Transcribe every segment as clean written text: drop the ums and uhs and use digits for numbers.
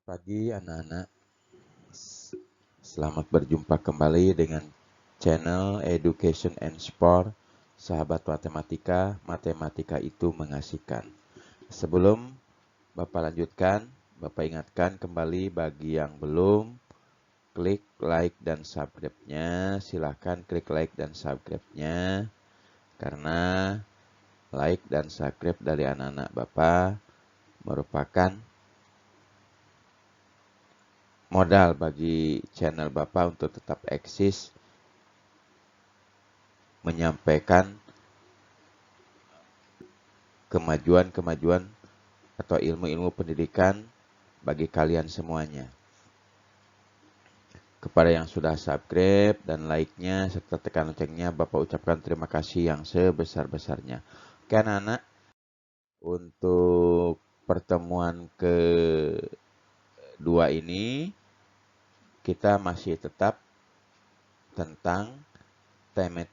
Selamat pagi anak-anak. Selamat berjumpa kembali dengan channel Education and Sport. Sahabat matematika, matematika itu mengasihkan. Sebelum Bapak lanjutkan, Bapak ingatkan kembali bagi yang belum klik like dan subscribe-nya, silahkan klik like dan subscribe-nya. Karena like dan subscribe dari anak-anak Bapak merupakan modal bagi channel Bapak untuk tetap eksis menyampaikan kemajuan-kemajuan atau ilmu-ilmu pendidikan bagi kalian semuanya. Kepada yang sudah subscribe dan like-nya serta tekan loncengnya, Bapak ucapkan terima kasih yang sebesar-besarnya. Oke anak-anak, untuk pertemuan kedua ini kita masih tetap tentang tema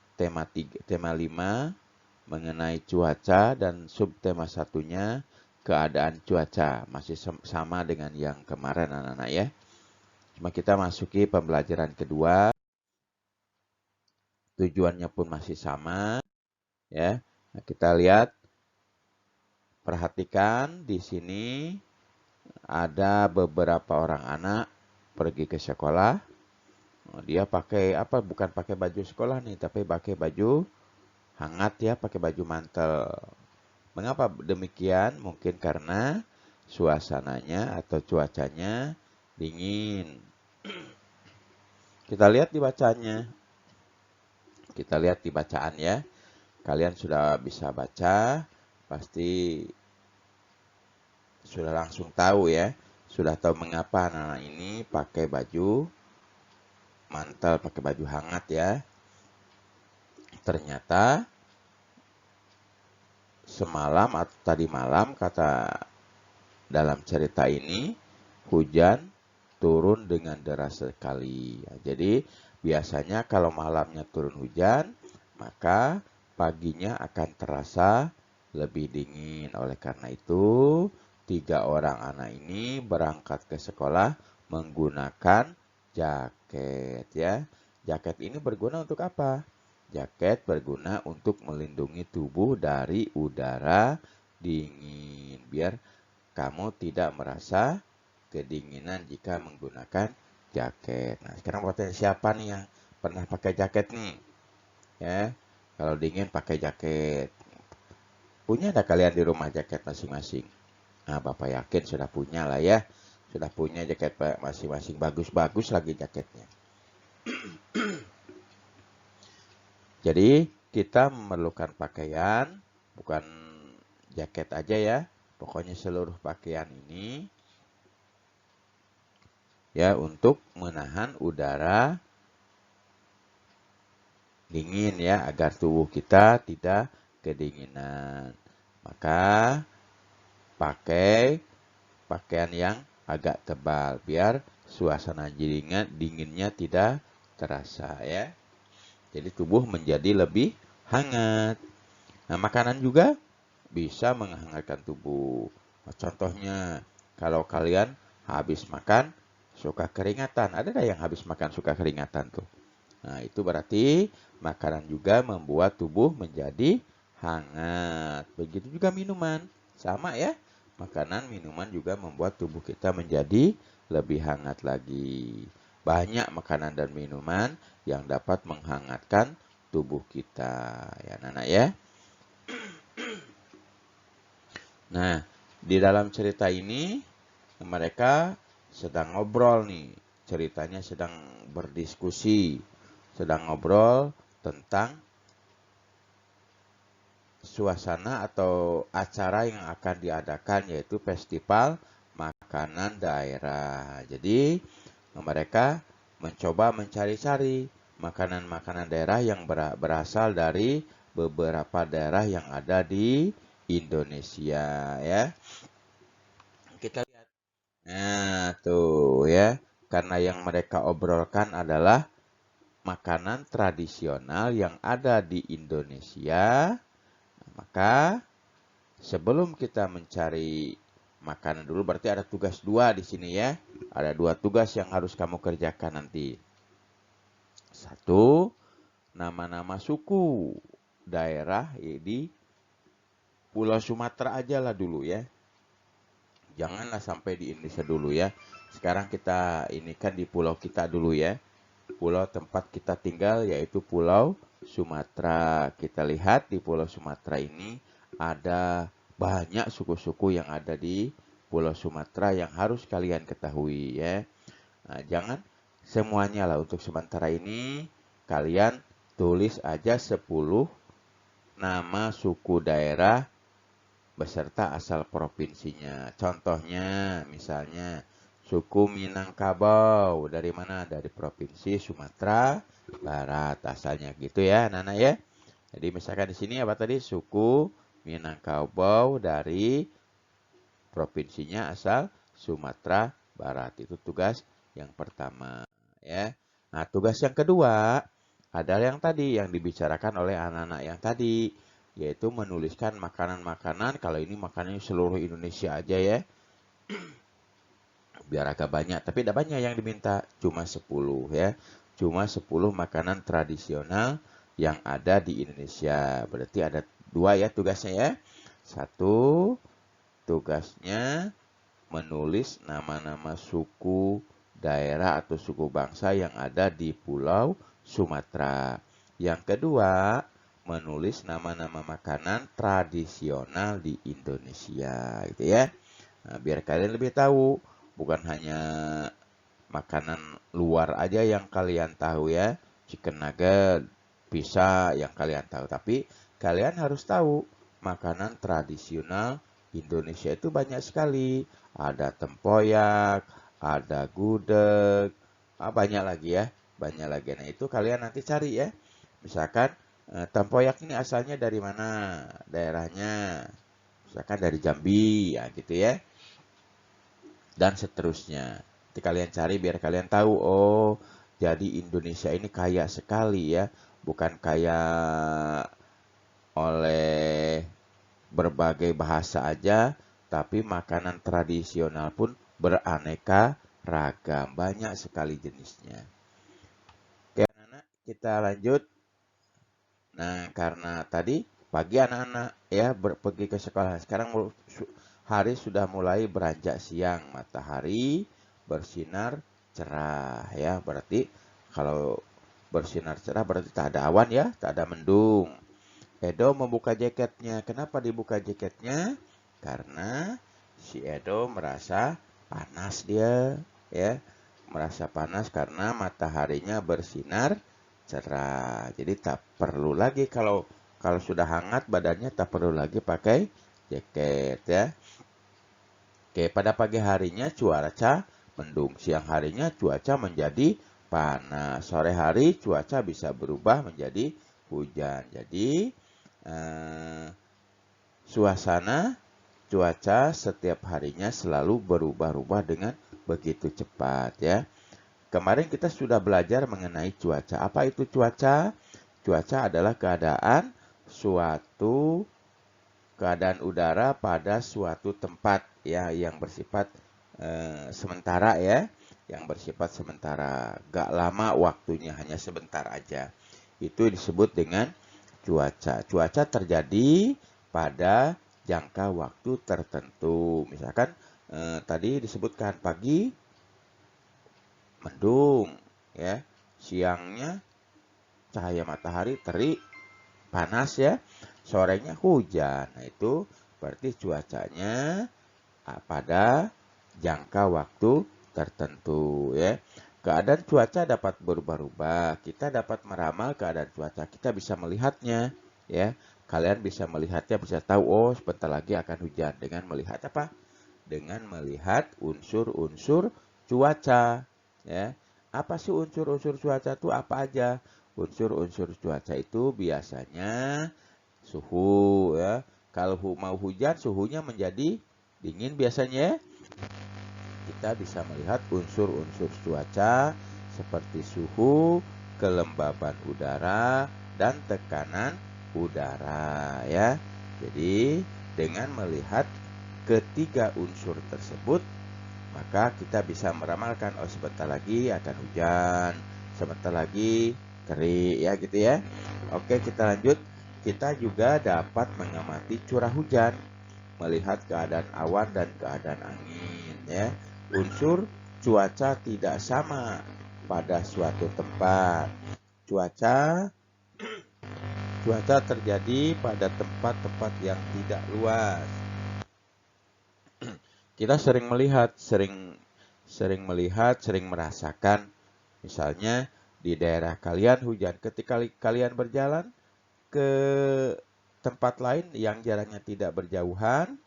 5 mengenai cuaca dan subtema satunya keadaan cuaca. Masih sama dengan yang kemarin anak-anak ya. Cuma kita masuki pembelajaran kedua. Tujuannya pun masih sama ya. Nah, kita lihat, perhatikan di sini ada beberapa orang anak pergi ke sekolah. Dia pakai apa? Bukan pakai baju sekolah nih, tapi pakai baju hangat ya, pakai baju mantel. Mengapa demikian? Mungkin karena suasananya atau cuacanya dingin. Kita lihat di bacanya. Kita lihat di bacaan ya. Kalian sudah bisa baca, pasti sudah langsung tahu ya. Sudah tahu mengapa anak-anak ini pakai baju mantel, pakai baju hangat ya. Ternyata semalam atau tadi malam, kata dalam cerita ini, hujan turun dengan deras sekali. Jadi biasanya kalau malamnya turun hujan, maka paginya akan terasa lebih dingin. Oleh karena itu, 3 orang anak ini berangkat ke sekolah menggunakan jaket ya. Jaket ini berguna untuk apa? Jaket berguna untuk melindungi tubuh dari udara dingin, biar kamu tidak merasa kedinginan jika menggunakan jaket. Nah, sekarang buat siapa nih yang pernah pakai jaket nih? Ya, kalau dingin pakai jaket. Punya ada kalian di rumah jaket masing-masing? Nah, Bapak yakin sudah punya lah ya. Sudah punya jaket masing-masing. Bagus-bagus lagi jaketnya. Jadi, kita memerlukan pakaian, bukan jaket aja ya. Pokoknya seluruh pakaian ini ya untuk menahan udara dingin ya, agar tubuh kita tidak kedinginan. Maka pakai pakaian yang agak tebal biar suasana dinginnya tidak terasa ya. Jadi tubuh menjadi lebih hangat. Nah, makanan juga bisa menghangatkan tubuh. Contohnya, kalau kalian habis makan suka keringatan. Ada nggak yang habis makan suka keringatan tuh? Nah, itu berarti makanan juga membuat tubuh menjadi hangat. Begitu juga minuman. Sama ya. Makanan, minuman juga membuat tubuh kita menjadi lebih hangat lagi. Banyak makanan dan minuman yang dapat menghangatkan tubuh kita. Ya, Nana ya. Nah, di dalam cerita ini mereka sedang ngobrol nih. Ceritanya sedang berdiskusi, sedang ngobrol tentang suasana atau acara yang akan diadakan, yaitu festival makanan daerah. Jadi mereka mencoba mencari-cari makanan-makanan daerah yang berasal dari beberapa daerah yang ada di Indonesia ya. Kita lihat. Nah, tuh ya. Karena yang mereka obrolkan adalah makanan tradisional yang ada di Indonesia, maka sebelum kita mencari makanan dulu, berarti ada tugas 2 di sini ya. Ada 2 tugas yang harus kamu kerjakan nanti. 1, nama-nama suku daerah di Pulau Sumatera aja lah dulu ya. Janganlah sampai di Indonesia dulu ya. Sekarang kita ini kan di pulau kita dulu ya. Pulau tempat kita tinggal yaitu Pulau Sumatera. Kita lihat di Pulau Sumatera ini ada banyak suku-suku yang ada di Pulau Sumatera yang harus kalian ketahui ya. Nah, jangan semuanya lah, untuk sementara ini kalian tulis aja 10 nama suku daerah beserta asal provinsinya. Contohnya misalnya suku Minangkabau, dari mana? Dari provinsi Sumatera Barat asalnya gitu ya, anak-anak ya. Jadi misalkan di sini apa tadi? Suku Minangkabau dari provinsinya asal Sumatera Barat. Itu tugas yang pertama ya. Nah, tugas yang kedua adalah yang tadi yang dibicarakan oleh anak-anak yang tadi, yaitu menuliskan makanan-makanan. Kalau ini makanannya seluruh Indonesia aja ya, biar agak banyak, tapi tidak banyak yang diminta, cuma 10 ya. Cuma 10 makanan tradisional yang ada di Indonesia. Berarti ada 2 ya tugasnya ya. 1, tugasnya menulis nama-nama suku daerah atau suku bangsa yang ada di Pulau Sumatera. Yang kedua, menulis nama-nama makanan tradisional di Indonesia gitu ya. Nah, biar kalian lebih tahu, bukan hanya makanan luar aja yang kalian tahu ya, chicken nugget, pizza yang kalian tahu, tapi kalian harus tahu makanan tradisional Indonesia itu banyak sekali. Ada tempoyak, ada gudeg, banyak lagi ya, banyak lagi. Nah, itu kalian nanti cari ya. Misalkan tempoyak ini asalnya dari mana? Daerahnya. Misalkan dari Jambi, ya gitu ya. Dan seterusnya. Nanti kalian cari biar kalian tahu, oh, jadi Indonesia ini kaya sekali ya. Bukan kaya oleh berbagai bahasa aja, tapi makanan tradisional pun beraneka ragam, banyak sekali jenisnya. Oke, anak-anak, kita lanjut. Nah, karena tadi pagi anak-anak ya pergi ke sekolah. Sekarang hari sudah mulai beranjak siang, matahari bersinar cerah ya. Berarti kalau bersinar cerah berarti tak ada awan ya, tak ada mendung. Edo membuka jaketnya. Kenapa dibuka jaketnya? Karena si Edo merasa panas dia, ya. Merasa panas karena mataharinya bersinar cerah. Jadi tak perlu lagi kalau sudah hangat badannya tak perlu lagi pakai jaket ya. Oke, pada pagi harinya cuaca mendung, siang harinya cuaca menjadi panas, sore hari cuaca bisa berubah menjadi hujan. Jadi suasana cuaca setiap harinya selalu berubah-ubah dengan begitu cepat ya. Kemarin kita sudah belajar mengenai cuaca. Apa itu cuaca? Cuaca adalah keadaan udara pada suatu tempat ya yang bersifat sementara ya, yang bersifat sementara, gak lama waktunya, hanya sebentar aja. Itu disebut dengan cuaca. Cuaca terjadi pada jangka waktu tertentu. Misalkan tadi disebutkan pagi mendung, ya, siangnya cahaya matahari terik panas ya, sorenya hujan. Nah, itu berarti cuacanya pada jangka waktu tertentu ya. Keadaan cuaca dapat berubah-ubah. Kita dapat meramal keadaan cuaca. Kita bisa melihatnya ya. Kalian bisa melihatnya, bisa tahu oh sebentar lagi akan hujan dengan melihat apa? Dengan melihat unsur-unsur cuaca ya. Apa sih unsur-unsur cuaca itu apa aja? Unsur-unsur cuaca itu biasanya suhu ya. Kalau mau hujan suhunya menjadi dingin biasanya. Kita bisa melihat unsur-unsur cuaca seperti suhu, kelembaban udara, dan tekanan udara ya. Jadi dengan melihat ketiga unsur tersebut, maka kita bisa meramalkan, oh sebentar lagi akan hujan, sebentar lagi kering, ya gitu ya. Oke, kita lanjut. Kita juga dapat mengamati curah hujan, melihat keadaan awan dan keadaan angin, ya. Unsur cuaca tidak sama pada suatu tempat. Cuaca terjadi pada tempat-tempat yang tidak luas. Kita sering merasakan, misalnya di daerah kalian hujan. Ketika kalian berjalan ke tempat lain yang jaraknya tidak berjauhan,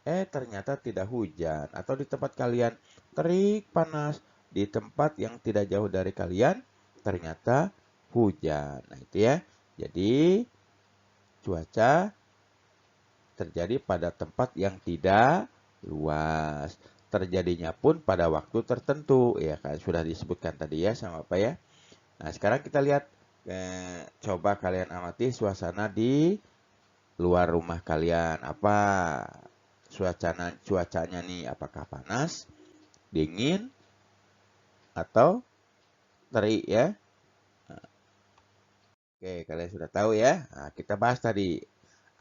ternyata tidak hujan. Atau di tempat kalian terik panas, di tempat yang tidak jauh dari kalian ternyata hujan. Nah itu ya. Jadi cuaca terjadi pada tempat yang tidak luas. Terjadinya pun pada waktu tertentu, ya kan sudah disebutkan tadi ya sama Pak ya. Nah sekarang kita lihat, coba kalian amati suasana di luar rumah kalian. Apa cuacanya nih? Apakah panas, dingin, atau terik ya? Oke, kalian sudah tahu ya. Nah, kita bahas tadi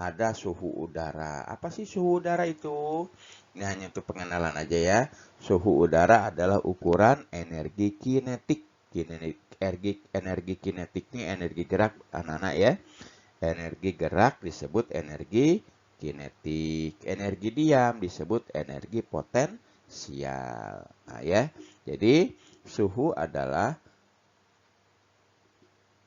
ada suhu udara. Apa sih suhu udara itu? Ini hanya untuk pengenalan aja ya. Suhu udara adalah ukuran energi kinetik. Energi kinetik ini energi gerak anak-anak ya. Energi gerak disebut energi kinetik. Energi diam disebut energi potensial. Nah ya. Jadi suhu adalah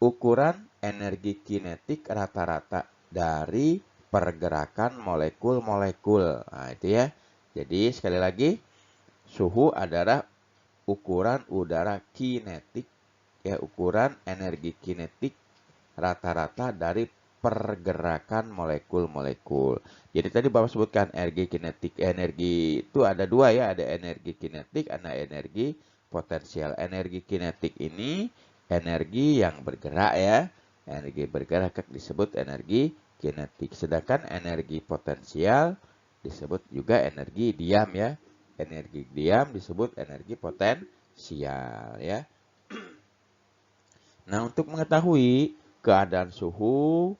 ukuran energi kinetik rata-rata dari pergerakan molekul-molekul. Nah, itu ya. Jadi sekali lagi, suhu adalah ukuran udara kinetik, ya, ukuran energi kinetik rata-rata dari pergerakan molekul-molekul. Jadi tadi Bapak sebutkan energi kinetik. Energi itu ada dua ya, ada energi kinetik, ada energi potensial. Energi kinetik ini energi yang bergerak ya. Energi bergerak disebut energi kinetik. Sedangkan energi potensial disebut juga energi diam ya. Energi diam disebut energi potensial ya. Nah, untuk mengetahui keadaan suhu,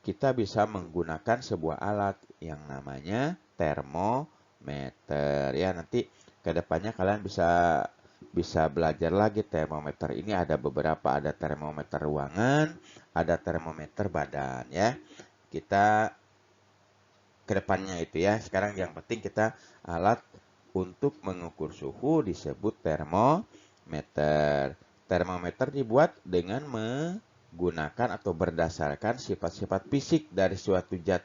kita bisa menggunakan sebuah alat yang namanya termometer ya. Nanti kedepannya kalian bisa belajar lagi termometer ini ada beberapa, ada termometer ruangan, ada termometer badan ya. Kita kedepannya itu ya. Sekarang yang penting kita alat untuk mengukur suhu disebut termometer. Termometer dibuat dengan menggunakan atau berdasarkan sifat-sifat fisik dari suatu zat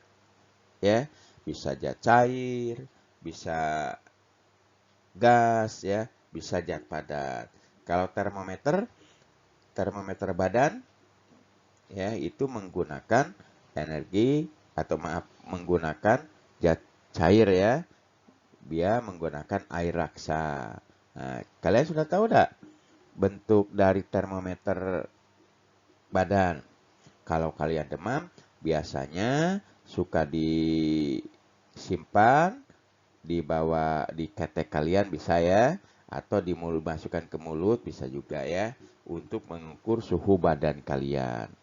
ya. Bisa zat cair, bisa gas ya, bisa zat padat. Kalau termometer badan ya itu menggunakan energi atau menggunakan zat cair ya. Dia menggunakan air raksa. Nah, kalian sudah tahu enggak bentuk dari termometer badan? Kalau kalian demam, biasanya suka disimpan di ketek kalian bisa ya, atau masukkan ke mulut bisa juga ya, untuk mengukur suhu badan kalian.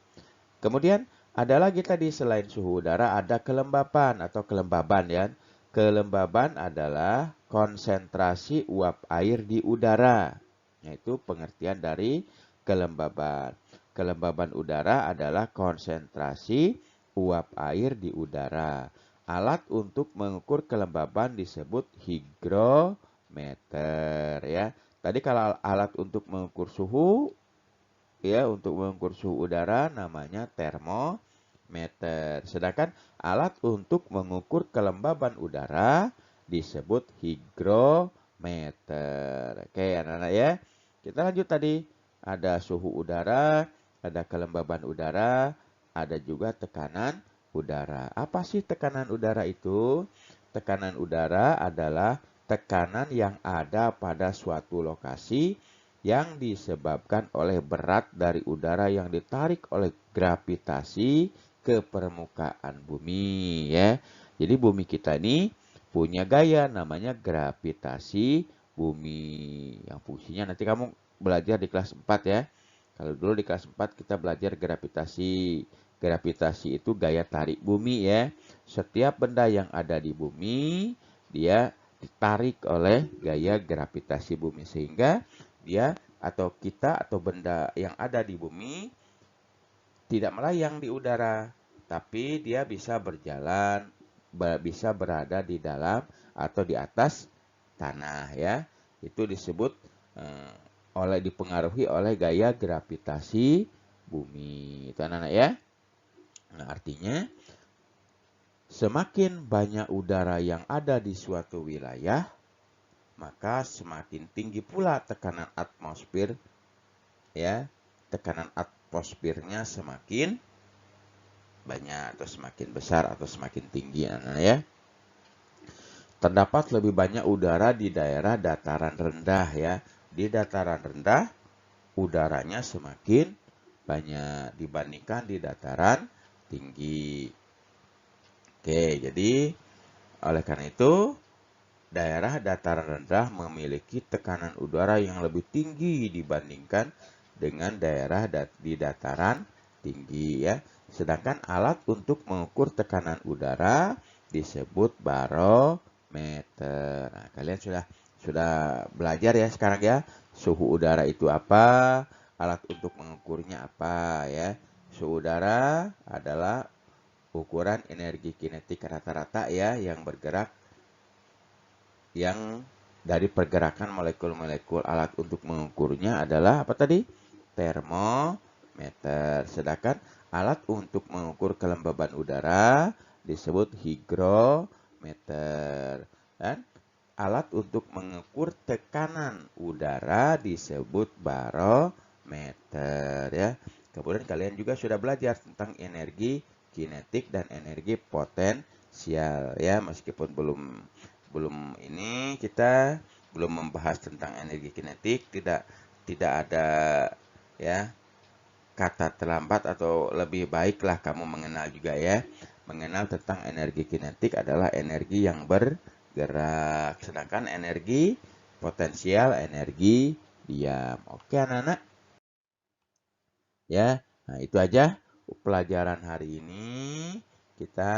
Kemudian ada lagi tadi selain suhu udara ada kelembapan atau kelembaban ya. Kelembaban adalah konsentrasi uap air di udara. Yaitu pengertian dari kelembaban. Kelembaban udara adalah konsentrasi uap air di udara. Alat untuk mengukur kelembaban disebut higrometer ya. Tadi kalau alat untuk mengukur suhu ya, untuk mengukur suhu udara namanya termometer. Sedangkan alat untuk mengukur kelembaban udara disebut higrometer. Oke, anak-anak ya. Kita lanjut tadi. Ada suhu udara, ada kelembaban udara, ada juga tekanan udara. Apa sih tekanan udara itu? Tekanan udara adalah tekanan yang ada pada suatu lokasi yang disebabkan oleh berat dari udara yang ditarik oleh gravitasi ke permukaan bumi ya. Jadi bumi kita ini punya gaya namanya gravitasi bumi. Yang fungsinya nanti kamu belajar di kelas 4 ya. Kalau dulu di kelas 4 kita belajar gravitasi. Gravitasi itu gaya tarik bumi ya. Setiap benda yang ada di bumi, dia ditarik oleh gaya gravitasi bumi. Sehingga dia atau kita atau benda yang ada di bumi tidak melayang di udara. Tapi dia bisa berjalan, bisa berada di dalam atau di atas tanah ya. Itu disebut dipengaruhi oleh gaya gravitasi bumi. Itu anak-anak ya. Nah, artinya semakin banyak udara yang ada di suatu wilayah, maka semakin tinggi pula tekanan atmosfer ya. Tekanan atmosfernya semakin banyak atau semakin besar atau semakin tinggi anak-anak ya. Terdapat lebih banyak udara di daerah dataran rendah ya. Di dataran rendah udaranya semakin banyak dibandingkan di dataran tinggi. Oke, jadi oleh karena itu daerah dataran rendah memiliki tekanan udara yang lebih tinggi dibandingkan dengan daerah di dataran tinggi ya. Sedangkan alat untuk mengukur tekanan udara disebut barometer. Nah, kalian sudah belajar ya sekarang ya, suhu udara itu apa, alat untuk mengukurnya apa ya. Suhu udara adalah ukuran energi kinetik rata-rata ya yang bergerak yang dari pergerakan molekul-molekul. Alat untuk mengukurnya adalah apa tadi? Termometer. Sedangkan alat untuk mengukur kelembaban udara disebut hygrometer. Dan alat untuk mengukur tekanan udara disebut barometer ya. Kemudian kalian juga sudah belajar tentang energi kinetik dan energi potensial ya, meskipun belum ini kita belum membahas tentang energi kinetik, tidak ada ya kata terlambat atau lebih baiklah kamu mengenal juga ya. Mengenal tentang energi kinetik adalah energi yang bergerak, sedangkan energi potensial energi diam. Oke anak-anak ya. Nah, itu aja pelajaran hari ini. Kita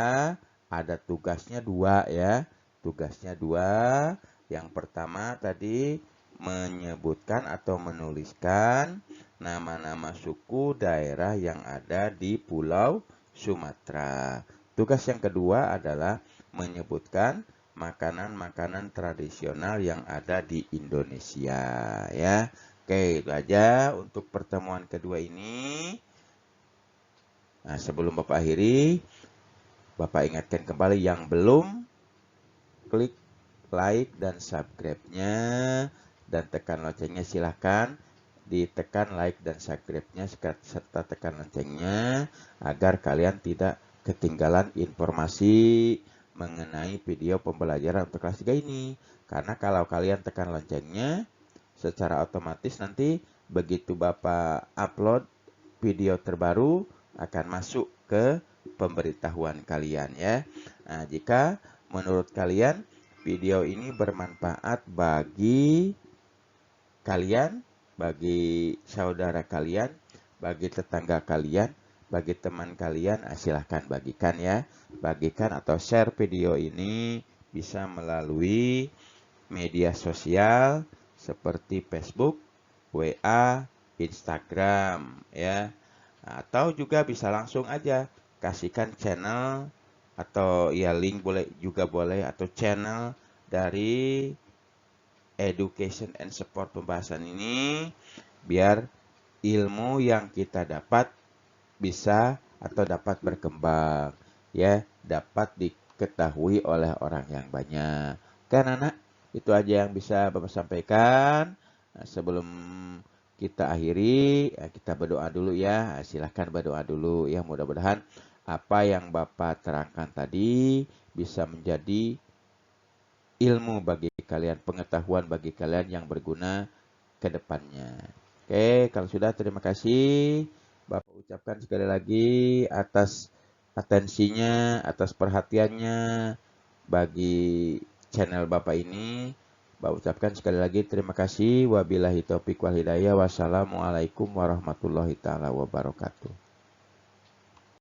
ada tugasnya 2 ya. Tugasnya 2. Yang pertama tadi menyebutkan atau menuliskan nama-nama suku daerah yang ada di Pulau Sumatera. Tugas yang kedua adalah menyebutkan makanan-makanan tradisional yang ada di Indonesia ya. Oke, itu aja untuk pertemuan kedua ini. Nah, sebelum Bapak akhiri, Bapak ingatkan kembali yang belum klik like dan subscribe-nya dan tekan loncengnya, silahkan ditekan like dan subscribe-nya serta tekan loncengnya agar kalian tidak ketinggalan informasi mengenai video pembelajaran untuk kelas 3 ini. Karena kalau kalian tekan loncengnya, secara otomatis nanti begitu Bapak upload video terbaru akan masuk ke pemberitahuan kalian ya. Nah, jika menurut kalian video ini bermanfaat bagi kalian, bagi saudara kalian, bagi tetangga kalian, bagi teman kalian, silahkan bagikan ya. Bagikan atau share video ini bisa melalui media sosial seperti Facebook, WA, Instagram ya. Atau juga bisa langsung aja kasihkan channel atau ya link boleh atau channel dari Education and Support pembahasan ini biar ilmu yang kita dapat bisa atau dapat berkembang ya, dapat diketahui oleh orang yang banyak. Kan anak? Itu aja yang bisa Bapak sampaikan. Nah, sebelum kita akhiri, kita berdoa dulu ya. Silahkan berdoa dulu ya. Mudah-mudahan apa yang Bapak terangkan tadi bisa menjadi ilmu bagi kalian, pengetahuan bagi kalian yang berguna ke depannya. Oke, kalau sudah terima kasih. Bapak ucapkan sekali lagi atas atensinya, atas perhatiannya. bagi channel Bapak ini. Bapak ucapkan sekali lagi terima kasih. Wabillahi taufiq wal hidayah. Wassalamualaikum warahmatullahi taala wabarakatuh.